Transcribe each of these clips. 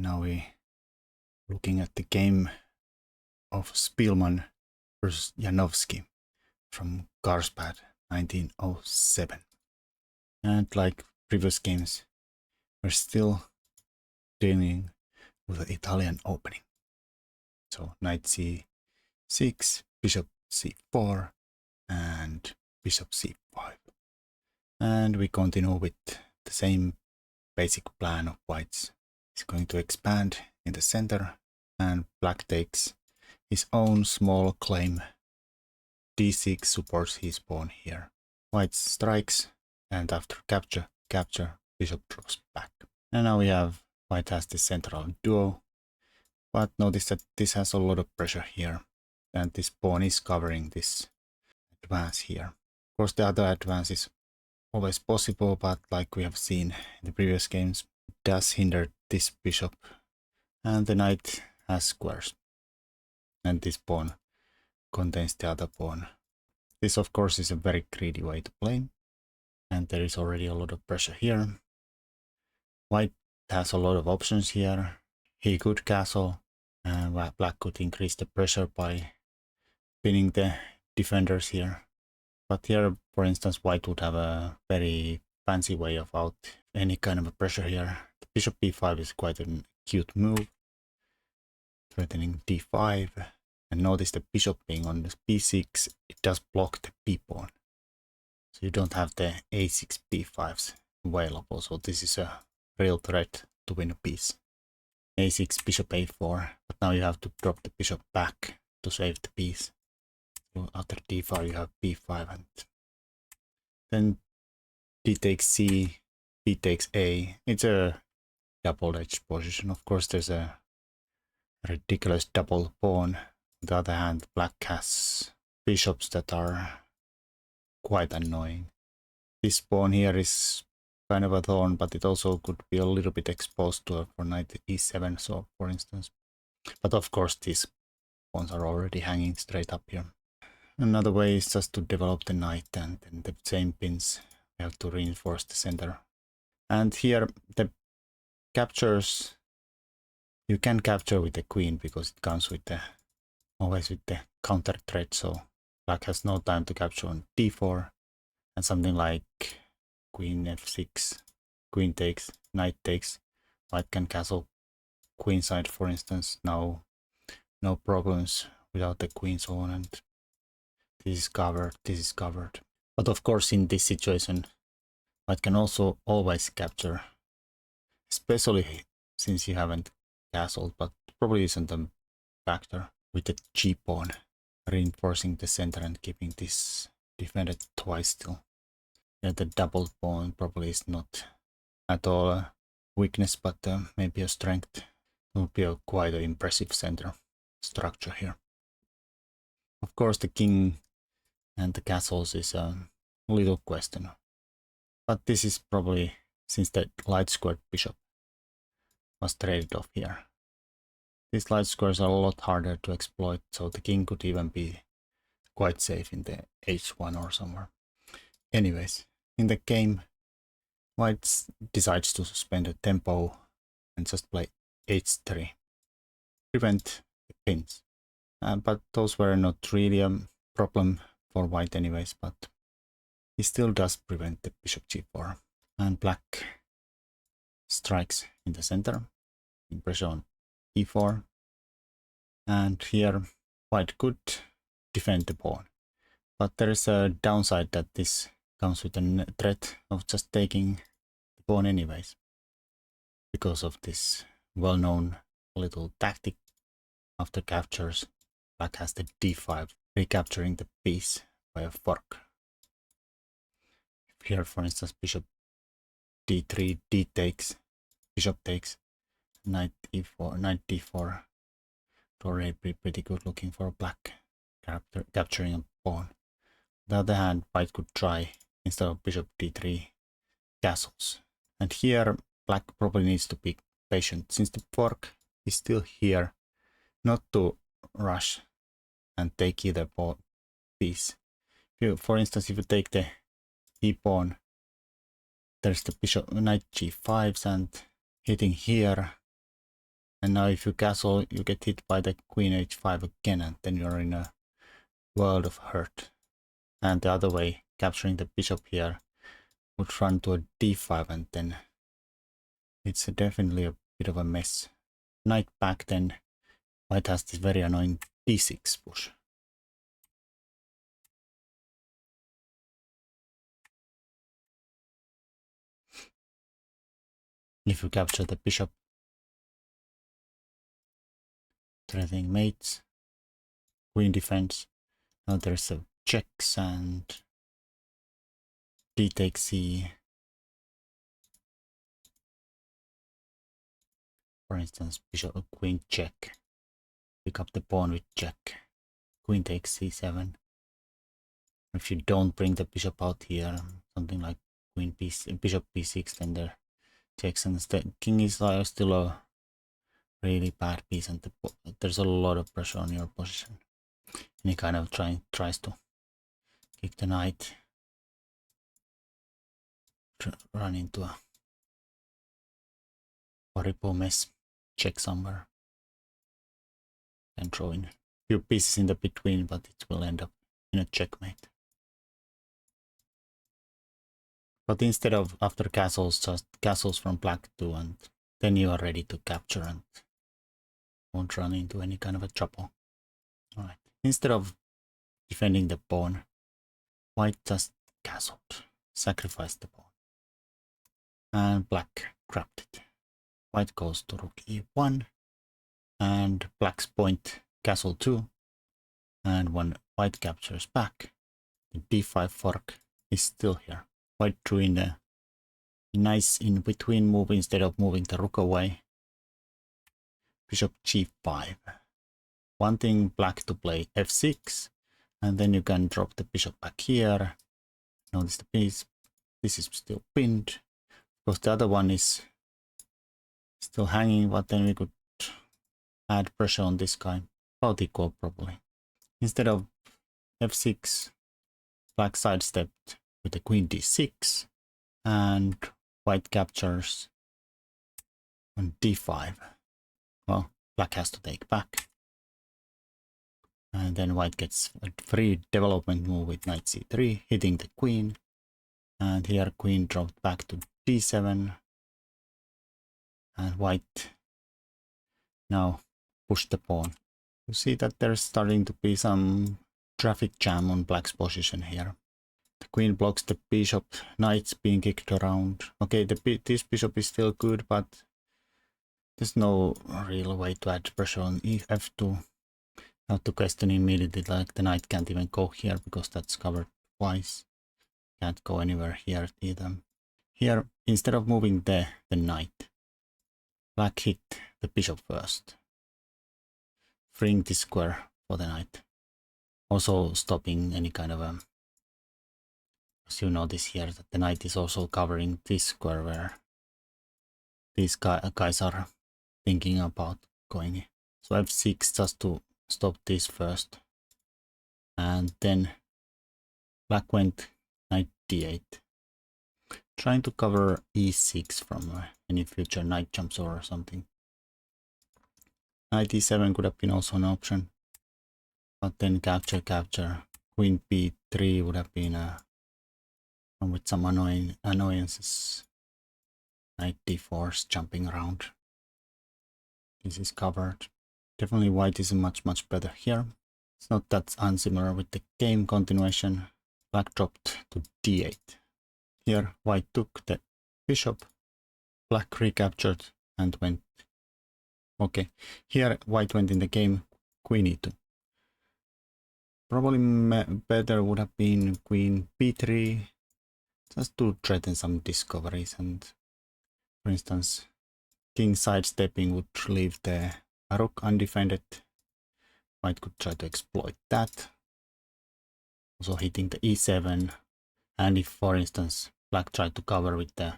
now we looking at the game of Spielmann versus Janowski from Carlsbad 1907. And like previous games, we're still dealing with the Italian opening. So knight c6, bishop c4, and bishop c5. And we continue with the same basic plan of white's. He's going to expand in the center, and black takes his own small claim. d6 supports his pawn here. White strikes, and after capture, bishop drops back. And now we have white has the central duo, but notice that this has a lot of pressure here, and this pawn is covering this advance here. Of course, the other advance is always possible, but like we have seen in the previous games, it does hinder this bishop, and the knight has squares, and this pawn contains the other pawn. This of course is a very greedy way to play, and there is already a lot of pressure here. White has a lot of options here. He could castle, and black could increase the pressure by pinning the defenders here. But here, for instance, white would have a very fancy way of out any kind of a pressure here. The bishop b5 is quite a cute move, threatening d5. And notice the bishop being on the b6, it does block the b pawn. So you don't have the a6 b5s available. So this is a real threat to win a piece. a6, bishop a4, but now you have to drop the bishop back to save the piece. So after d5 you have b5, and then d takes c, b takes a. It's a double-edged position. Of course there's a ridiculous double pawn. On the other hand, black has bishops that are quite annoying. This pawn here is kind of a thorn, but it also could be a little bit exposed to for knight e7, so for instance. But of course these pawns are already hanging straight up here. Another way is just to develop the knight, and then the same pins we have to reinforce the center. And here the captures, you can capture with the queen because it comes with the always with the counter threat, so black has no time to capture on d4, and something like queen f6, queen takes, knight takes, white can castle queenside, for instance. No problems without the queen's on, and this is covered. But of course in this situation white can also always capture, especially since you haven't castled, but probably isn't a factor, with the g pawn reinforcing the center and keeping this defended twice still. Yeah, the double pawn probably is not at all a weakness, but maybe a strength. It will be quite an impressive center structure here. Of course the king and the castles is a little question, but this is probably since the light squared bishop was traded off here. These light squares are a lot harder to exploit, so the king could even be quite safe in the h1 or somewhere. Anyways, in the game, white decides to suspend the tempo and just play h3, prevent the pins. But those were not really a problem for white anyways, but he still does prevent the bishop g4. And black strikes in the center, in pressure on e4, and here white could defend the pawn, but there is a downside that this comes with a threat of just taking the pawn anyways, because of this well-known little tactic. After captures, black has the d5, recapturing the piece by a fork. Here, for instance, bishop d3, d takes, bishop takes, knight e4, knight d4, already pretty good looking for black capturing a pawn. On the other hand, white could try, instead of bishop d3, castles. And here black probably needs to be patient, since the fork is still here, not to rush and take either piece. For instance, if you take the e pawn, there's the bishop, knight g5s, and hitting here And now if you castle, you get hit by the queen h5 again, and then you're in a world of hurt. And the other way, capturing the bishop here would run to a d5, and then it's definitely a bit of a mess. Knight back, then white has this very annoying d6 push. If you capture the bishop, threatening mates, queen defense. Now there's a checks and d takes c. For instance, bishop queen check. Pick up the pawn with check. Queen takes c7. If you don't bring the bishop out here, something like queen bishop b6, then there checks, and the king is still a really bad piece, and there's a lot of pressure on your position. And he kind of tries to kick the knight, run into a horrible mess, check somewhere, and throw in a few pieces in the between, but it will end up in a checkmate. But instead of after castles, just castles from black too, and then you are ready to capture and won't run into any kind of a trouble. Alright, instead of defending the pawn, white just castled, sacrificed the pawn, and black grabbed it. White goes to rook e1, and black's point castle 2, and when white captures back, the d5 fork is still here. White drew in a nice in-between move instead of moving the rook away. Bishop g5. Wanting black to play f6, and then you can drop the bishop back here. Notice the piece. This is still pinned, because the other one is still hanging, but then we could add pressure on this guy. About equal probably. Instead of f6, black sidestepped with the queen d6, and white captures on d5. Well, black has to take back, and then white gets a free development move with knight c3, hitting the queen, and here queen dropped back to d7, and white now pushed the pawn. You see that there's starting to be some traffic jam on black's position here. The queen blocks the bishop, knight's being kicked around. Okay, this bishop is still good, but there's no real way to add pressure on f2. Now to question immediately, like the knight can't even go here because that's covered twice. Can't go anywhere here either. Here, instead of moving the knight, black hit the bishop first, freeing this square for the knight. Also stopping any kind of as you notice here that the knight is also covering this square where these guys are thinking about going. So f6 just to stop this first, and then black went knight d8, trying to cover e6 from any future knight jumps or something. Knight e7 could have been also an option, but then capture, queen b3 would have been with some annoyances. Knight d4 jumping around. This is covered. Definitely white is much better here. It's not that unsimilar with the game continuation. Black dropped to d8. Here white took the bishop. Black recaptured and went. Okay, here white went in the game queen e2. Probably better would have been queen b3, just to threaten some discoveries, and for instance king sidestepping would leave the rook undefended. White could try to exploit that, also hitting the e7, and if for instance black tried to cover with the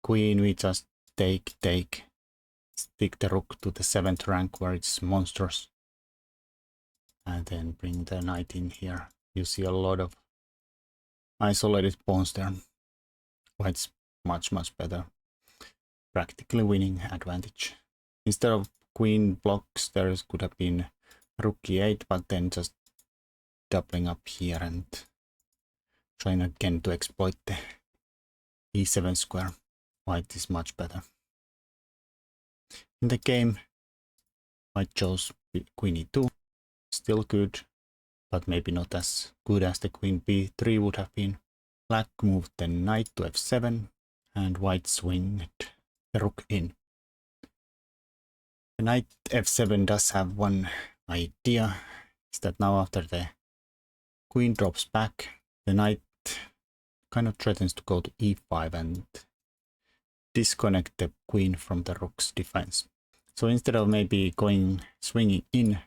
queen, we just take, stick the rook to the 7th rank where it's monstrous, and then bring the knight in here. You see a lot of isolated pawns there. White's much better, practically winning advantage. Instead of queen blocks, there could have been rook e8, but then just doubling up here and trying again to exploit the e7 square. White is much better. In the game, white chose queen e2, still good, but maybe not as good as the queen b3 would have been. Black moved the knight to f7, and white swinged the rook in. The knight f7 does have one idea, is that now after the queen drops back, the knight kind of threatens to go to e5 and disconnect the queen from the rook's defense. So instead of maybe swinging in,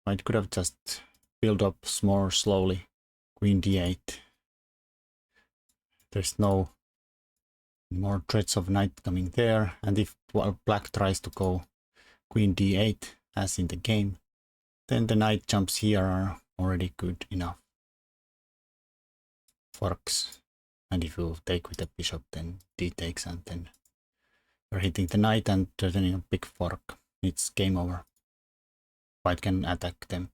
white could have just built up more slowly. Queen d8. There's no more threats of knight coming there, and if black tries to go queen d8 as in the game, then the knight jumps here are already good enough. Forks, and if you take with the bishop, then d takes, and then you're hitting the knight and threatening a big fork. It's game over. White can attack them,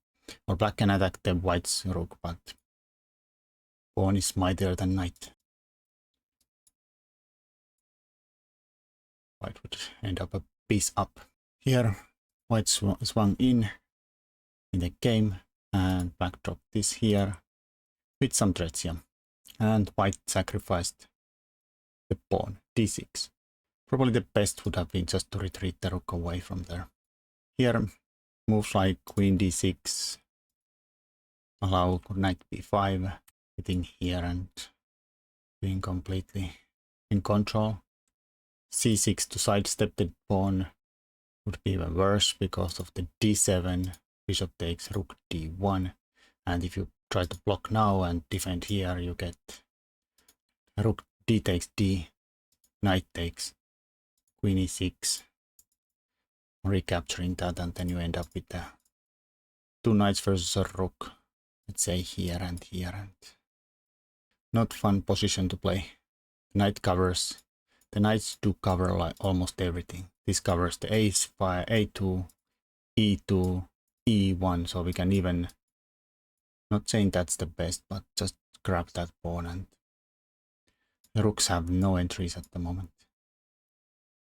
or black can attack the white's rook, but pawn is mightier than knight. White would end up a piece up. Here, white swung in the game, and black dropped this here with some threats here. And white sacrificed the pawn, d6. Probably the best would have been just to retreat the rook away from there. Here, moves like queen d6 allow knight b5, hitting here and being completely in control. c6 to sidestep the pawn would be even worse because of the d7, bishop takes rook d1, and if you try to block now and defend here, you get rook d takes d, knight takes, queen e6, recapturing that, and then you end up with the two knights versus a rook, let's say here and here, and not fun position to play. Knight covers, the knights do cover like almost everything. This covers the a5, a2, e2, e1, so we can even, not saying that's the best, but just grab that pawn, and the rooks have no entries at the moment.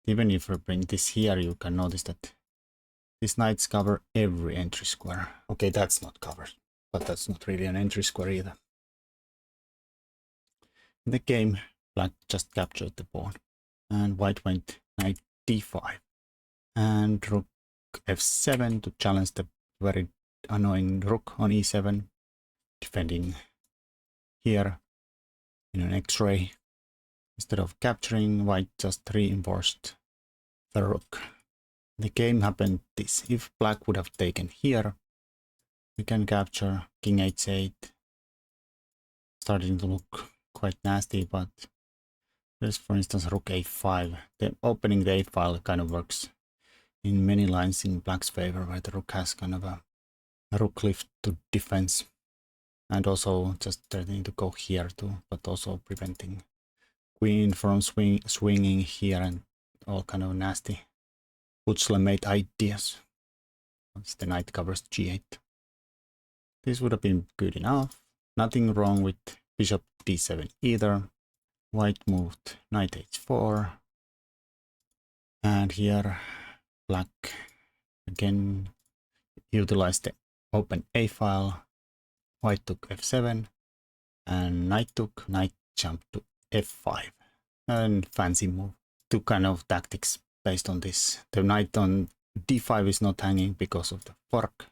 Even if we bring this here, you can notice that these knights cover every entry square. Okay, that's not covered, but that's not really an entry square either. In the game, black just captured the pawn, and white went knight d5, and rook f7 to challenge the very annoying rook on e7, defending here in an x-ray. Instead of capturing, white just reinforced the rook. The game happened this. If black would have taken here, we can capture king h8. Starting to look quite nasty, but there's, for instance, rook a5. The opening the a file kind of works in many lines in black's favor, where the rook has kind of a rook lift to defense, and also just threatening to go here too, but also preventing queen from swinging here and all kind of nasty Butchler-made ideas. Once the knight covers g8. This would have been good enough. Nothing wrong with bishop d7 either. White moved knight h4. And here black again utilized the open a file. White took f7 and knight jumped to f5, and fancy move. Two kind of tactics based on this. The knight on d5 is not hanging because of the fork,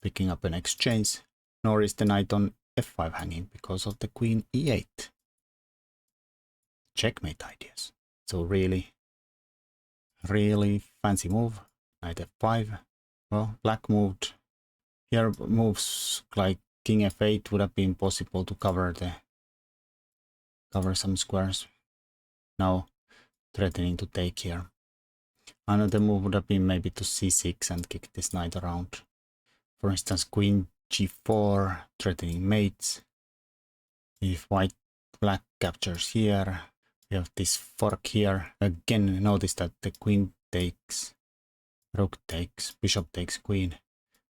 picking up an exchange, nor is the knight on f5 hanging because of the queen e8. Checkmate ideas. So really fancy move. Knight f5. Well, black moved. Here moves like king f8 would have been possible to cover some squares. Now threatening to take here. Another move would have been maybe to c6 and kick this knight around. For instance, queen g4, threatening mates. If black captures here, We have this fork here. Again, notice that the queen takes, rook takes, bishop takes queen.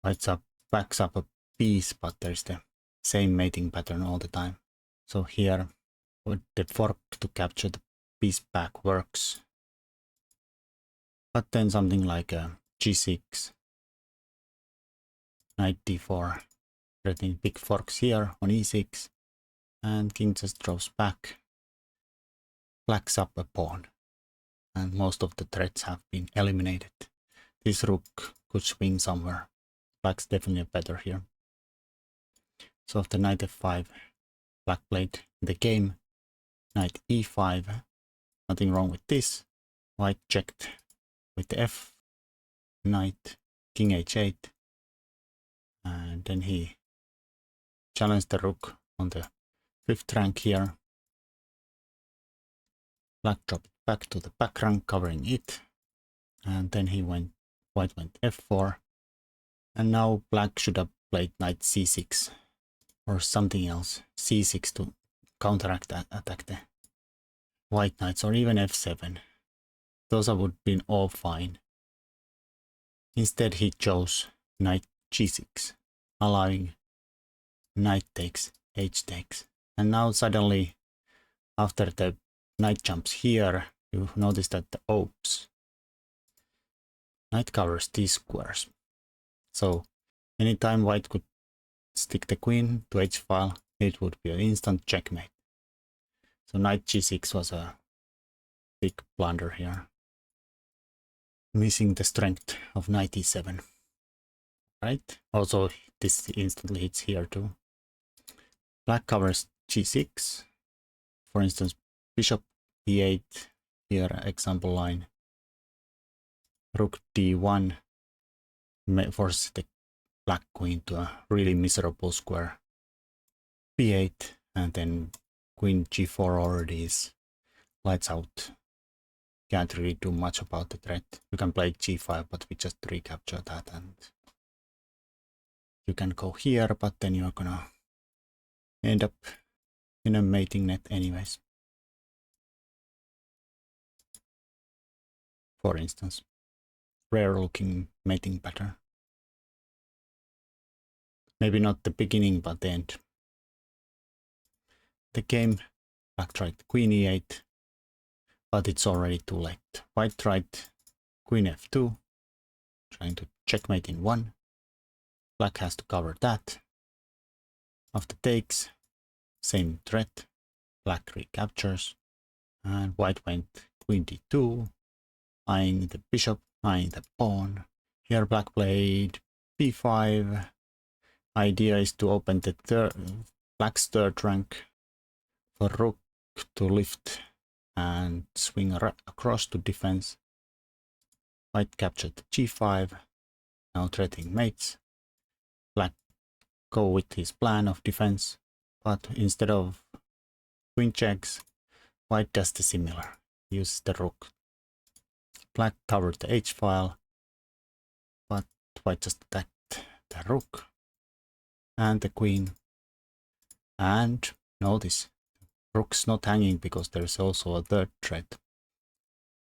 White backs up a piece, but there's the same mating pattern all the time. So here, with the fork to capture the piece back works. But then something like a g6, knight d4, threatening big forks here on e6, and king just draws back, blacks up a pawn, and most of the threats have been eliminated. This rook could swing somewhere. Black's definitely better here. So after knight f5, black played the game, knight e5, nothing wrong with this. White checked with the f, knight, king h8, and then he challenged the rook on the 5th rank here. Black dropped back to the back rank, covering it, and then white went f4, and now black should have played knight c6 or something else, c6 to counteract attack the white knights, or even f7. Those would have been all fine. Instead he chose knight g6, allowing knight takes, h takes, and now suddenly after the knight jumps here, you notice that the oops, knight covers these squares. So anytime white could stick the queen to h-file, it would be an instant checkmate. So knight g6 was a big blunder here, missing the strength of knight e7. Right? Also, this instantly hits here too. Black covers g6. For instance, bishop e8, here example line. Rook d1 forces the black queen to a really miserable square. b8, and then queen g4 already is lights out. Can't really do much about the threat. You can play g5, but we just recapture that, and you can go here, but then you're gonna end up in a mating net anyways. For instance, rare looking mating pattern. Maybe not the beginning, but the end. The game, black tried queen e8, but it's already too late. White tried queen f2, trying to checkmate in one. Black has to cover that. After takes, same threat. Black recaptures, and white went queen d2, eyeing the bishop, eyeing the pawn. Here black played b5. Idea is to open the black's 3rd rank for rook to lift and swing across to defense. White captured g5, now threatening mates. Black go with his plan of defense, but instead of queen checks, white does the similar, uses the rook. Black covered the h-file, but white just attacked the rook and the queen. And notice, rook's not hanging because there's also a 3rd threat,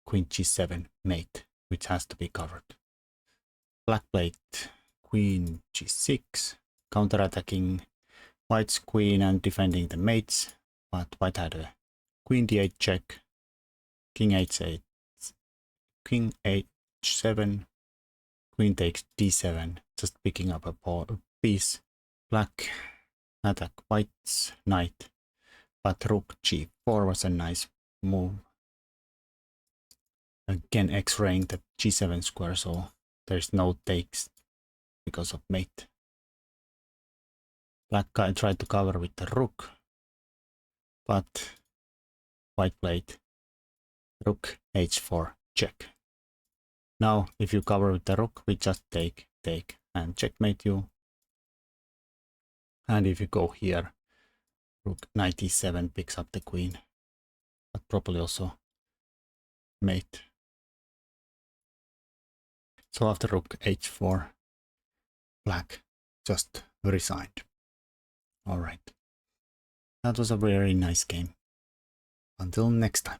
queen g7 mate, which has to be covered. Black played queen g6, counterattacking white's queen and defending the mates, but white had a queen d8 check, king h8, king h7, queen takes d7, just picking up a piece. Black attack white's knight, but rook g4 was a nice move. Again x-raying the g7 square, so there's no takes because of mate. Black guy tried to cover with the rook, but white played rook h4 check. Now if you cover with the rook, we just take, and checkmate you. And if you go here, rook knight e7 picks up the queen, but probably also mate. So after rook h4, black just resigned. Alright, that was a very nice game. Until next time.